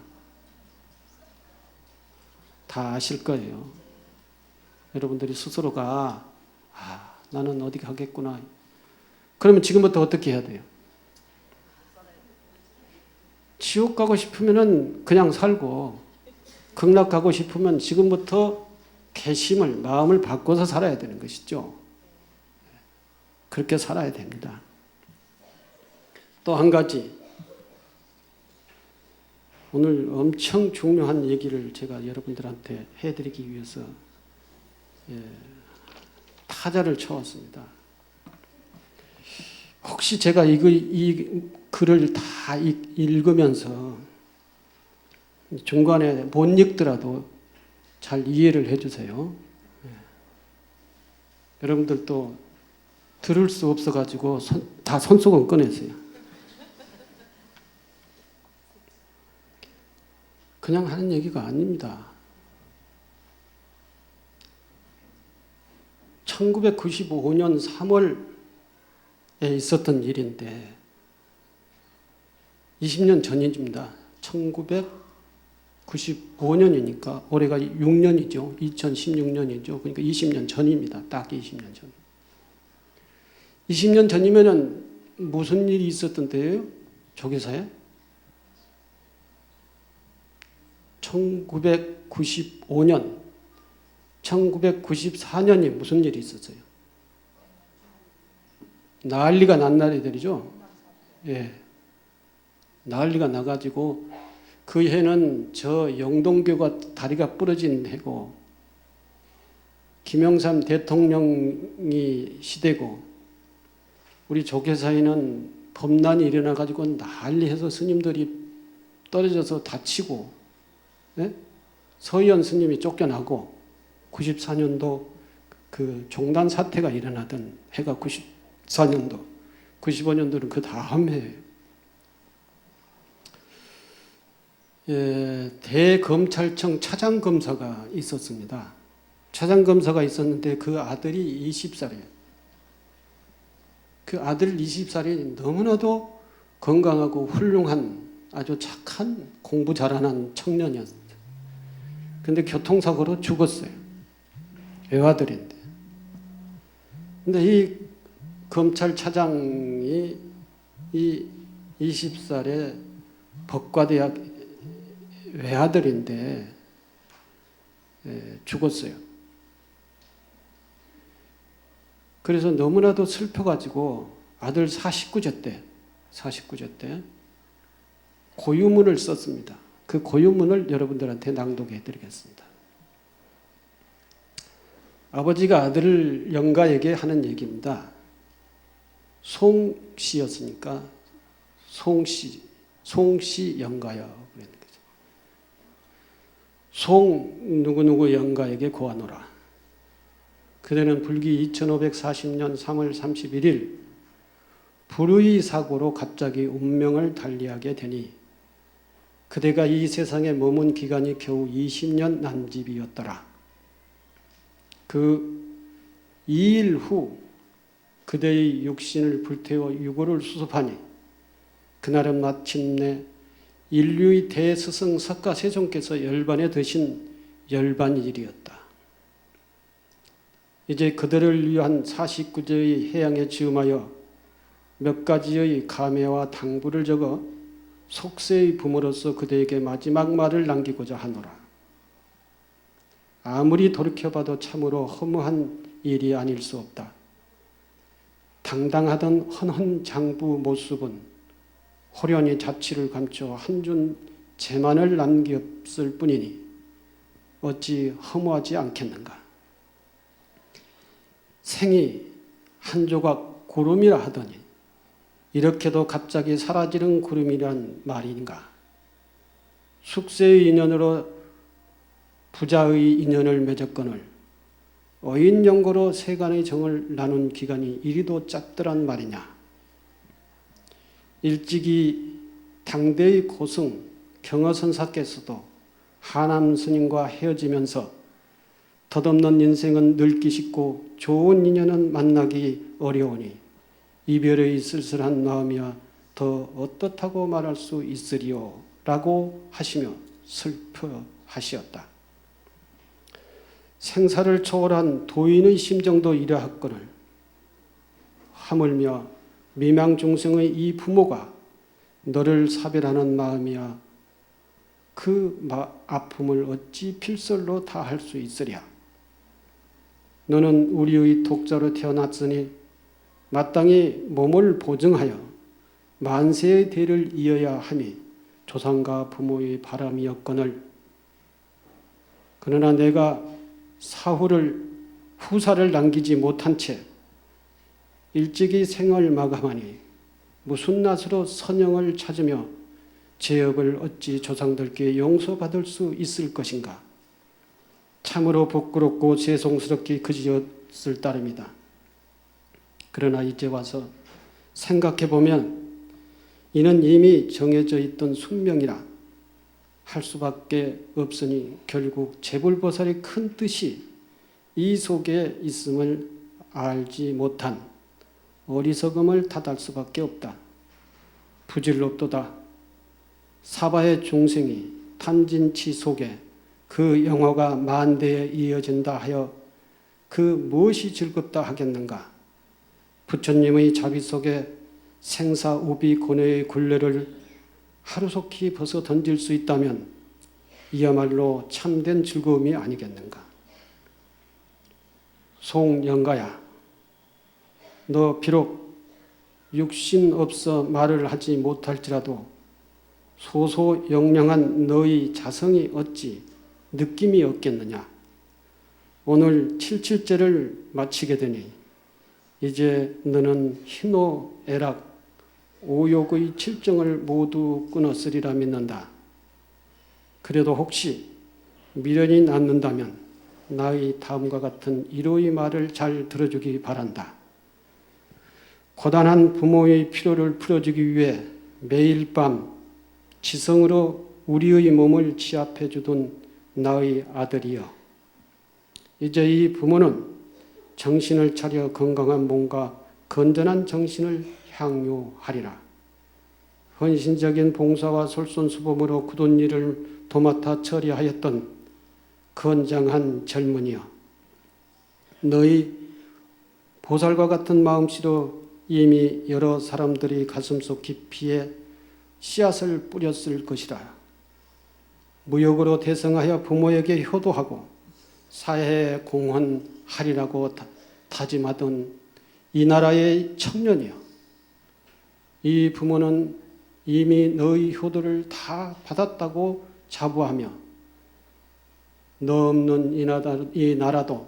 A: 다 아실 거예요. 여러분들이 스스로가 나는 어디 가겠구나. 그러면 지금부터 어떻게 해야 돼요? 지옥 가고 싶으면은 그냥 살고 극락 가고 싶으면 지금부터 개심을 마음을 바꿔서 살아야 되는 것이죠. 그렇게 살아야 됩니다. 또 한 가지 오늘 엄청 중요한 얘기를 제가 여러분들한테 해드리기 위해서 타자를 쳐왔습니다. 혹시 제가 이 글을 다 읽으면서 중간에 못 읽더라도 잘 이해를 해주세요. 여러분들도 들을 수 없어가지고 다 손수건 꺼내세요. 그냥 하는 얘기가 아닙니다. 1995년 3월에 있었던 일인데 20년 전입니다. 1995년이니까 올해가 6년이죠. 2016년이죠. 그러니까 20년 전입니다. 딱 20년 전. 20년 전이면은 무슨 일이 있었던데요? 조계사에? 1995년, 1994년이 무슨 일이 있었어요? 난리가 난 날이들이죠. 예. 난리가 나가지고 그 해는 저 영동교가 다리가 부러진 해고 김영삼 대통령이 시대고 우리 조계사에는 범난이 일어나가지고 난리해서 스님들이 떨어져서 다치고 네? 서희연 스님이 쫓겨나고 94년도 그 종단 사태가 일어나던 해가 94년도, 95년도는 그 다음 해예요. 대검찰청 차장검사가 있었습니다. 차장검사가 있었는데 그 아들이 20살이에요. 그 아들 20살이 너무나도 건강하고 훌륭한 아주 착한 공부 잘하는 청년이었어요. 근데 교통사고로 죽었어요. 외아들인데. 근데 이 검찰차장이 이 20살의 법과대학 외아들인데 죽었어요. 그래서 너무나도 슬퍼가지고 아들 49제 때 고유문을 썼습니다. 그 고유문을 여러분들한테 낭독해 드리겠습니다. 아버지가 아들 영가에게 하는 얘기입니다. 송씨였으니까 송씨 영가여. 송 누구누구 영가에게 고하노라. 그대는 불기 2540년 3월 31일 불의 사고로 갑자기 운명을 달리하게 되니 그대가 이 세상에 머문 기간이 겨우 20년 남짓이었더라. 그 2일 후 그대의 육신을 불태워 유골을 수습하니 그날은 마침내 인류의 대스승 석가세종께서 열반에 드신 열반일이었다. 이제 그들을 위한 49제의 해양에 지음하여 몇 가지의 감회와 당부를 적어 속세의 부모로서 그대에게 마지막 말을 남기고자 하노라. 아무리 돌이켜봐도 참으로 허무한 일이 아닐 수 없다. 당당하던 헌헌 장부 모습은 호련히 자취를 감춰 한준 재만을 남겼을 뿐이니 어찌 허무하지 않겠는가. 생이 한 조각 구름이라 하더니 이렇게도 갑자기 사라지는 구름이란 말인가. 숙세의 인연으로 부자의 인연을 맺었거늘 어인연고로 세간의 정을 나눈 기간이 이리도 짧더란 말이냐. 일찍이 당대의 고승 경허선사께서도 하남 스님과 헤어지면서 덧없는 인생은 늙기 쉽고 좋은 인연은 만나기 어려우니 이별의 쓸쓸한 마음이야 더 어떻다고 말할 수 있으리요 라고 하시며 슬퍼하시었다. 생사를 초월한 도인의 심정도 이러하거늘 하물며 미망 중생의 이 부모가 너를 사별하는 마음이야 그 아픔을 어찌 필설로 다 할 수 있으랴. 너는 우리의 독자로 태어났으니 마땅히 몸을 보증하여 만세의 대를 이어야 함이 조상과 부모의 바람이었거늘 그러나 내가 후사를 남기지 못한 채 일찍이 생을 마감하니 무슨 낯으로 선영을 찾으며 제업을 어찌 조상들께 용서받을 수 있을 것인가. 참으로 부끄럽고 죄송스럽게 그지었을 따름이다. 그러나 이제 와서 생각해보면 이는 이미 정해져 있던 숙명이라 할 수밖에 없으니 결국 제불보살의 큰 뜻이 이 속에 있음을 알지 못한 어리석음을 탓할 수밖에 없다. 부질없도다. 사바의 중생이 탐진치 속에 그 영화가 만대에 이어진다 하여 그 무엇이 즐겁다 하겠는가. 부처님의 자비 속에 생사우비 고뇌의 굴레를 하루속히 벗어 던질 수 있다면 이야말로 참된 즐거움이 아니겠는가. 송영가야, 너 비록 육신 없어 말을 하지 못할지라도 소소영령한 너의 자성이 어찌 느낌이 없겠느냐. 오늘 77제를 마치게 되니 이제 너는 희노애락 오욕의 칠정을 모두 끊었으리라 믿는다. 그래도 혹시 미련이 남는다면 나의 다음과 같은 이로의 말을 잘 들어주기 바란다. 고단한 부모의 피로를 풀어주기 위해 매일 밤 지성으로 우리의 몸을 지압해 주던 나의 아들이여, 이제 이 부모는 정신을 차려 건강한 몸과 건전한 정신을 향유하리라. 헌신적인 봉사와 솔선수범으로 굳은 일을 도맡아 처리하였던 건장한 젊은이여, 너희 보살과 같은 마음씨로 이미 여러 사람들이 가슴속 깊이에 씨앗을 뿌렸을 것이라. 무역으로 대성하여 부모에게 효도하고 사회에 공헌하리라고 다짐하던 이 나라의 청년이여, 이 부모는 이미 너의 효도를 다 받았다고 자부하며 너 없는 이 나라도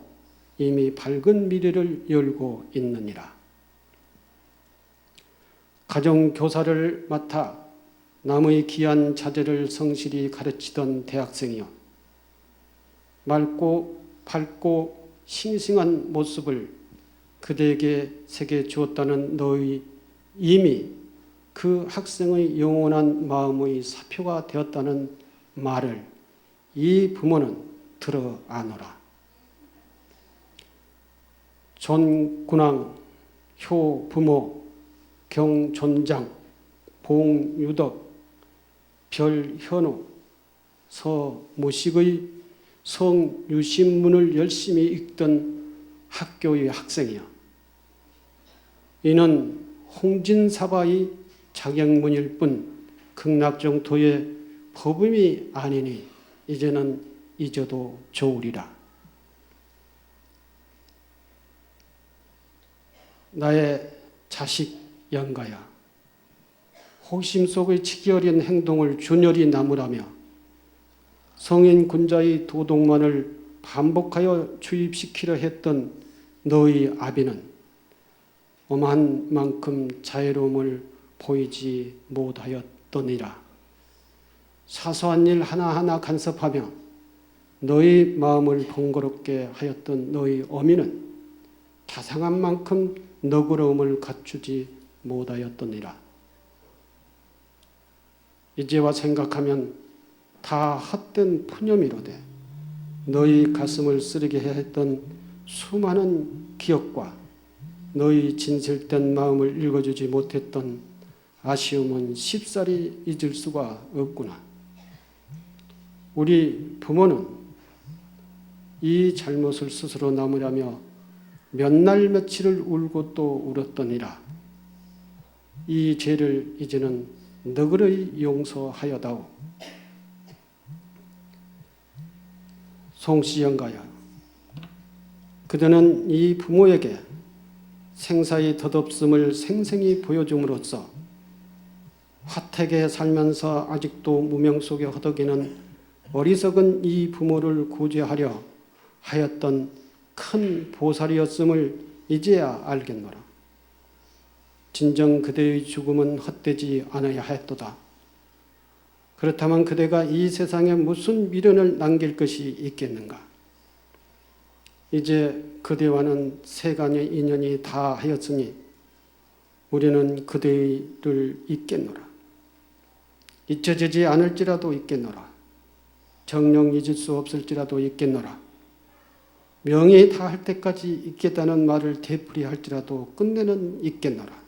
A: 이미 밝은 미래를 열고 있느니라. 가정교사를 맡아 남의 귀한 자제를 성실히 가르치던 대학생이여, 밝고 싱싱한 모습을 그대에게 새겨 주었다는 너의 이미 그 학생의 영원한 마음의 사표가 되었다는 말을 이 부모는 들어 아노라. 존군왕, 효부모, 경존장, 봉유덕, 별현우, 서무식의 성유신문을 열심히 읽던 학교의 학생이여, 이는 홍진사바의 자격문일 뿐 극락정토의 법음이 아니니 이제는 잊어도 좋으리라. 나의 자식 영가야, 호기심 속의 치기 어린 행동을 준열히 나무라며 성인 군자의 도덕만을 반복하여 주입시키려 했던 너의 아비는 오만 만큼 자애로움을 보이지 못하였더니라. 사소한 일 하나하나 간섭하며 너의 마음을 번거롭게 하였던 너의 어미는 자상한 만큼 너그러움을 갖추지 못하였더니라. 이제와 생각하면 다 헛된 푸념이로되 너희 가슴을 쓰리게 했던 수많은 기억과 너희 진실된 마음을 읽어주지 못했던 아쉬움은 쉽사리 잊을 수가 없구나. 우리 부모는 이 잘못을 스스로 나무라며 몇 날 며칠을 울고 또 울었더니라. 이 죄를 이제는 너그러이 용서하여다오. 송씨 영가야, 그대는 이 부모에게 생사의 덧없음을 생생히 보여줌으로써 화택에 살면서 아직도 무명 속에 허덕이는 어리석은 이 부모를 구제하려 하였던 큰 보살이었음을 이제야 알겠노라. 진정 그대의 죽음은 헛되지 않아야 하였도다. 그렇다면 그대가 이 세상에 무슨 미련을 남길 것이 있겠는가? 이제 그대와는 세간의 인연이 다 하였으니 우리는 그대를 잊겠노라. 잊혀지지 않을지라도 잊겠노라. 정령 잊을 수 없을지라도 잊겠노라. 명이 다할 때까지 잊겠다는 말을 되풀이할지라도 끝내는 잊겠노라.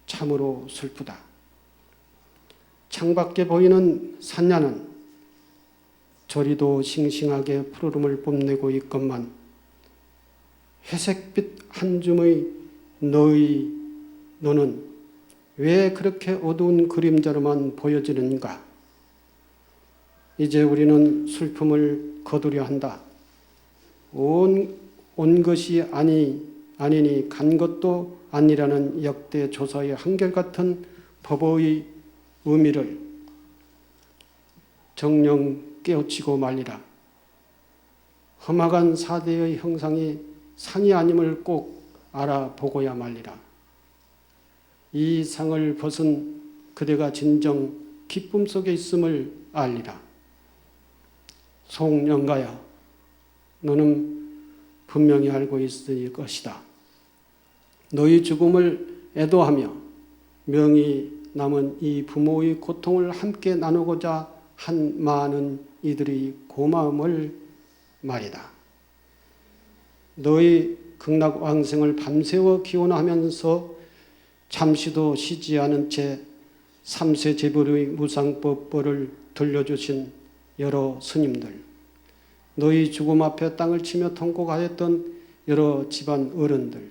A: 참으로 슬프다. 창밖에 보이는 산야는 저리도 싱싱하게 푸르름을 뽐내고 있건만 회색빛 한 줌의 너는 왜 그렇게 어두운 그림자로만 보여지는가? 이제 우리는 슬픔을 거두려 한다. 온 것이 아니니 간 것도 아니라는 역대 조사의 한결같은 법의 의미를 정령 깨우치고 말리라. 험악한 사대의 형상이 상이 아님을 꼭 알아보고야 말리라. 이 상을 벗은 그대가 진정 기쁨 속에 있음을 알리라. 송영가야, 너는 분명히 알고 있을 것이다. 너희 죽음을 애도하며 명이 남은 이 부모의 고통을 함께 나누고자 한 많은 이들의 고마움을 말이다. 너희 극락왕생을 밤새워 기원하면서 잠시도 쉬지 않은 채 삼세 제불의 무상법보를 들려주신 여러 스님들, 너희 죽음 앞에 땅을 치며 통곡하였던 여러 집안 어른들,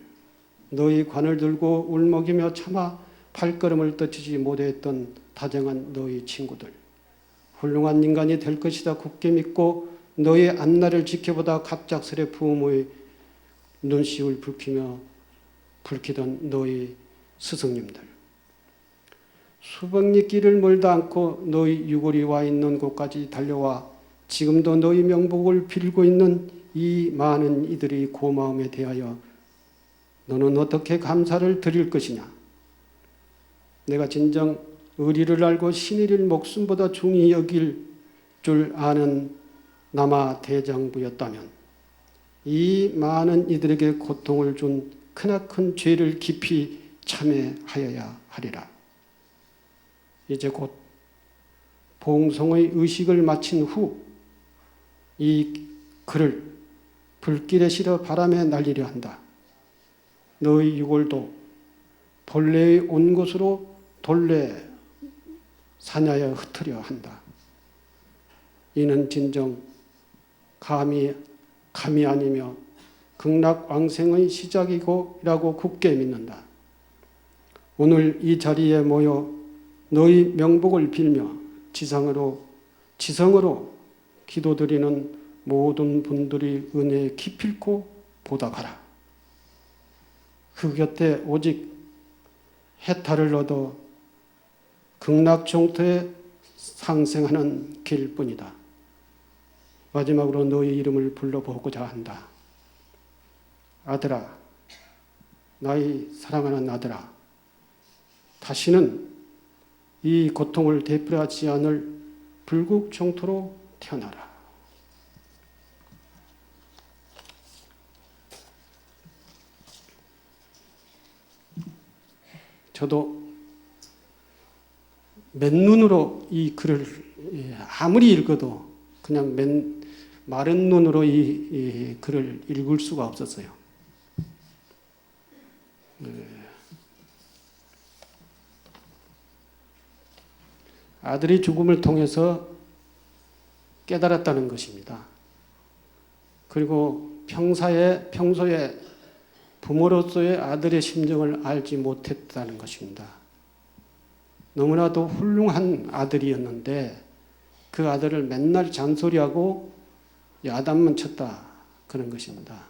A: 너희 관을 들고 울먹이며 차마 발걸음을 떨치지 못했던 다정한 너희 친구들, 훌륭한 인간이 될 것이다 굳게 믿고 너의 앞날을 지켜보다 갑작스레 부모의 눈시울 붉히던 너희 스승님들, 수백 리 길을 멀다 않고 너희 유골이 와 있는 곳까지 달려와 지금도 너희 명복을 빌고 있는 이 많은 이들의 고마움에 대하여 너는 어떻게 감사를 드릴 것이냐? 내가 진정 의리를 알고 신의를 목숨보다 중히 여길 줄 아는 남아 대장부였다면 이 많은 이들에게 고통을 준 크나큰 죄를 깊이 참회하여야 하리라. 이제 곧 봉송의 의식을 마친 후 이 글을 불길에 실어 바람에 날리려 한다. 너희 유골도 본래의 온 곳으로 돌래 사냐에 흩으려 한다. 이는 진정 감히 아니며 극락왕생의 시작이고라고 굳게 믿는다. 오늘 이 자리에 모여 너희 명복을 빌며 지성으로 기도드리는 모든 분들이 은혜에 기필코 보답하라. 그 곁에 오직 해탈을 얻어 극락종토에 상생하는 길뿐이다. 마지막으로 너희 이름을 불러보고자 한다. 아들아, 나의 사랑하는 아들아, 다시는 이 고통을 되풀이하지 않을 불국종토로 태어나라. 저도 맨눈으로 이 글을 아무리 읽어도 그냥 마른 눈으로 이 글을 읽을 수가 없었어요. 아들이 죽음을 통해서 깨달았다는 것입니다. 그리고 평소에 부모로서의 아들의 심정을 알지 못했다는 것입니다. 너무나도 훌륭한 아들이었는데 그 아들을 맨날 잔소리하고 야단만 쳤다 그런 것입니다.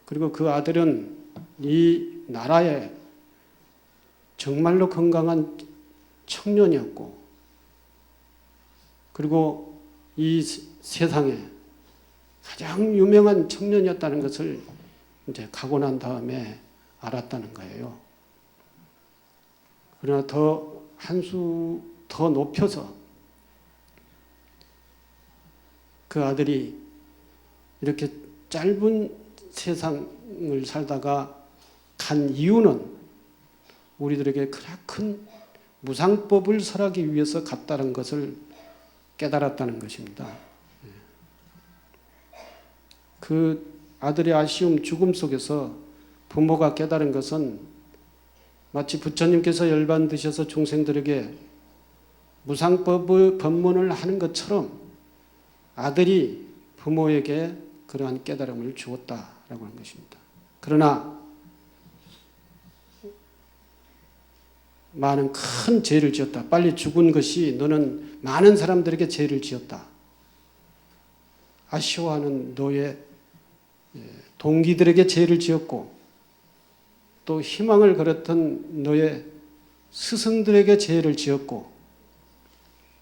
A: 그리고 그 아들은 이 나라에 정말로 건강한 청년이었고, 그리고 이 세상에 가장 유명한 청년이었다는 것을 이제 가고 난 다음에 알았다는 거예요. 그러나 한 수 더 높여서 그 아들이 이렇게 짧은 세상을 살다가 간 이유는 우리들에게 큰 무상법을 설하기 위해서 갔다는 것을 깨달았다는 것입니다. 그 아들의 아쉬움, 죽음 속에서 부모가 깨달은 것은 마치 부처님께서 열반드셔서 중생들에게 무상법의 법문을 하는 것처럼 아들이 부모에게 그러한 깨달음을 주었다라고 하는 것입니다. 그러나 많은 큰 죄를 지었다. 빨리 죽은 것이 너는 많은 사람들에게 죄를 지었다. 아쉬워하는 너의 동기들에게 죄를 지었고, 또 희망을 걸었던 너의 스승들에게 죄를 지었고,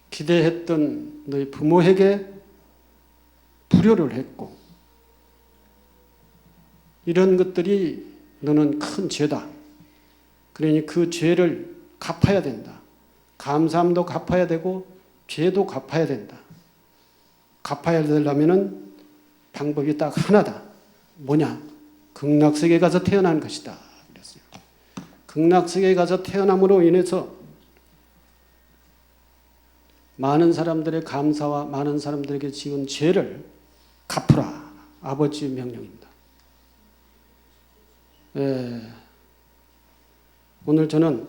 A: 기대했던 너희 부모에게 불효를 했고, 이런 것들이 너는 큰 죄다. 그러니 그 죄를 갚아야 된다. 감사함도 갚아야 되고 죄도 갚아야 된다. 갚아야 되려면은 방법이 딱 하나다. 뭐냐? 극락세계에 가서 태어난 것이다. 그랬어요. 극락세계에 가서 태어남으로 인해서 많은 사람들의 감사와 많은 사람들에게 지은 죄를 갚으라. 아버지의 명령입니다. 오늘 저는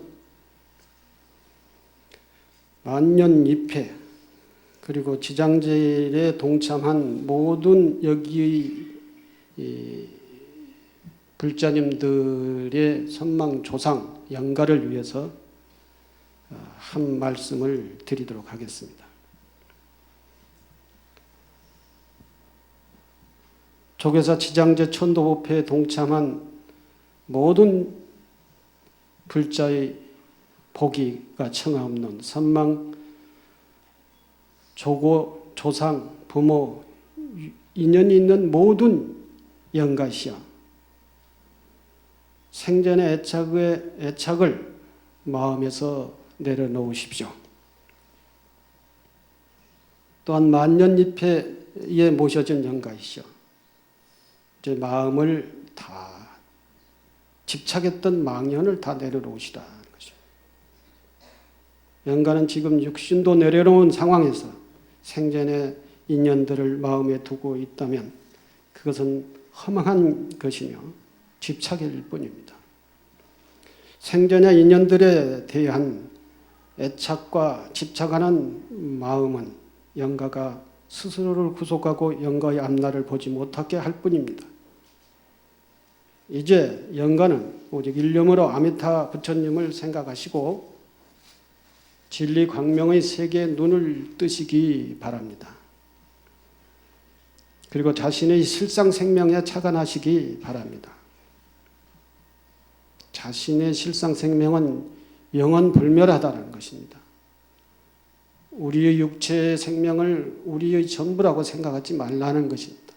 A: 만년입회 그리고 지장제일에 동참한 모든 여기의 불자님들의 선망조상 영가를 위해서 한 말씀을 드리도록 하겠습니다. 조계사 지장제 천도법회에 동참한 모든 불자의 복이가 청하없는 선망 조고, 조상, 부모, 인연이 있는 모든 영가시여 생전의 애착을 마음에서 내려놓으십시오. 또한 만년입회에 모셔진 영가이시여 제 마음을 다 집착했던 망연을 다 내려놓으시라 하는 것이죠. 영가는 지금 육신도 내려놓은 상황에서 생전의 인연들을 마음에 두고 있다면 그것은 허망한 것이며 집착일 뿐입니다. 생전의 인연들에 대한 애착과 집착하는 마음은 영가가 스스로를 구속하고 영가의 앞날을 보지 못하게 할 뿐입니다. 이제 영가는 오직 일념으로 아미타 부처님을 생각하시고 진리 광명의 세계에 눈을 뜨시기 바랍니다. 그리고 자신의 실상 생명에 착안하시기 바랍니다. 자신의 실상 생명은 영원 불멸하다는 것입니다. 우리의 육체의 생명을 우리의 전부라고 생각하지 말라는 것입니다.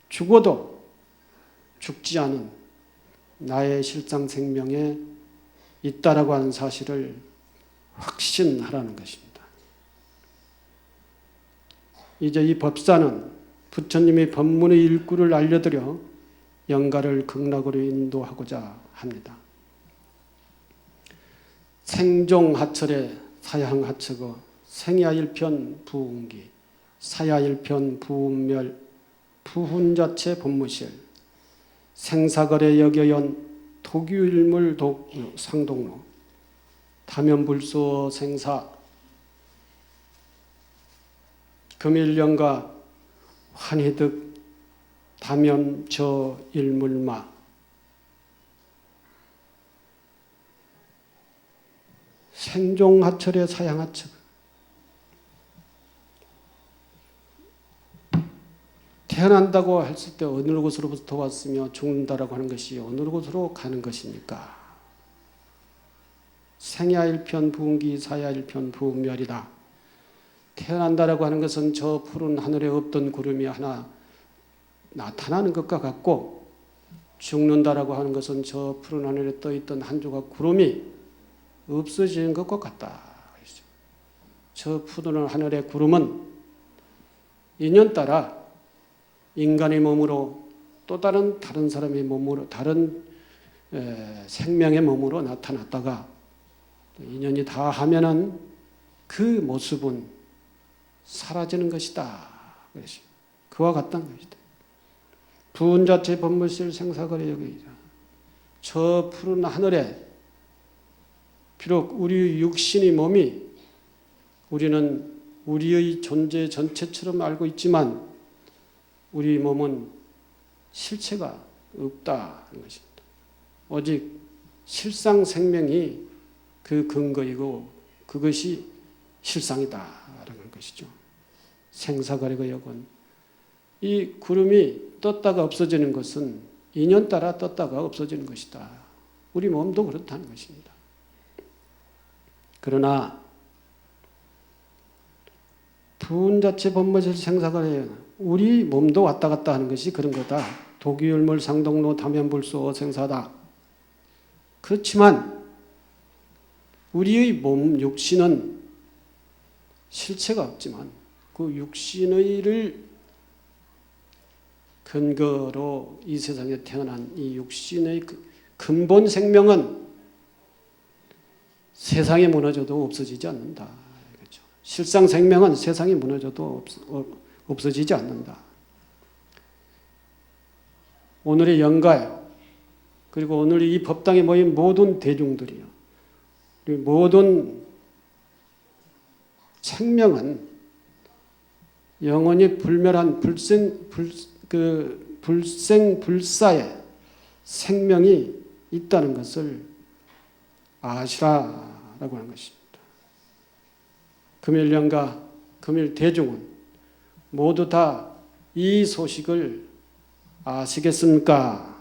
A: 죽어도 죽지 않은 나의 실상 생명에 있다라고 하는 사실을 확신하라는 것입니다. 이제 이 법사는 부처님의 법문의 일구를 알려드려 영가를 극락으로 인도하고자 합니다. 생종하철의 사양하처거 생야일편 부운기 사야일편 부운멸 부훈자체 법무실 생사거래 여겨연 토규일물 상동로 다면불소 생사 금일령가 환희득 다면저 일물마 생종하철의 사양하처 태어난다고 했을 때 어느 곳으로부터 왔으며 죽는다라고 하는 것이 어느 곳으로 가는 것입니까? 생야일편 부운기 사야일편 부운멸이다. 태어난다라고 하는 것은 저 푸른 하늘에 없던 구름이 하나 나타나는 것과 같고 죽는다라고 하는 것은 저 푸른 하늘에 떠있던 한 조각 구름이 없어지는 것과 같다. 저 푸른 하늘의 구름은 인연 따라 인간의 몸으로 또 다른 사람의 몸으로 다른 생명의 몸으로 나타났다가 인연이 다 하면은 그 모습은 사라지는 것이다. 그와 같다는 것이다. 부운자체 법무실 생사거래 여기이다. 저 푸른 하늘에 비록 우리 육신의 몸이 우리는 우리의 존재 전체처럼 알고 있지만 우리 몸은 실체가 없다는 것입니다. 오직 실상 생명이 그 근거이고 그것이 실상이다라는 것이죠. 생사거래가 여건 이 구름이 떴다가 없어지는 것은 인연 따라 떴다가 없어지는 것이다. 우리 몸도 그렇다는 것입니다. 그러나 부운자체 법무실 생사거래 우리 몸도 왔다 갔다 하는 것이 그런 거다. 도기율물 상동로 다면불소 생사다. 그렇지만 우리의 몸 육신은 실체가 없지만 그 육신의를 근거로 이 세상에 태어난 이 육신의 근본 생명은 세상이 무너져도 없어지지 않는다. 그렇죠? 실상 생명은 세상이 무너져도 없어지지 않는다. 오늘의 영가요. 그리고 오늘 이 법당에 모인 모든 대중들이요. 모든 생명은 영원히 불멸한 불생불사의 생명이 있다는 것을 아시라라고 하는 것입니다. 금일 영가, 금일 대중은 모두 다 이 소식을 아시겠습니까?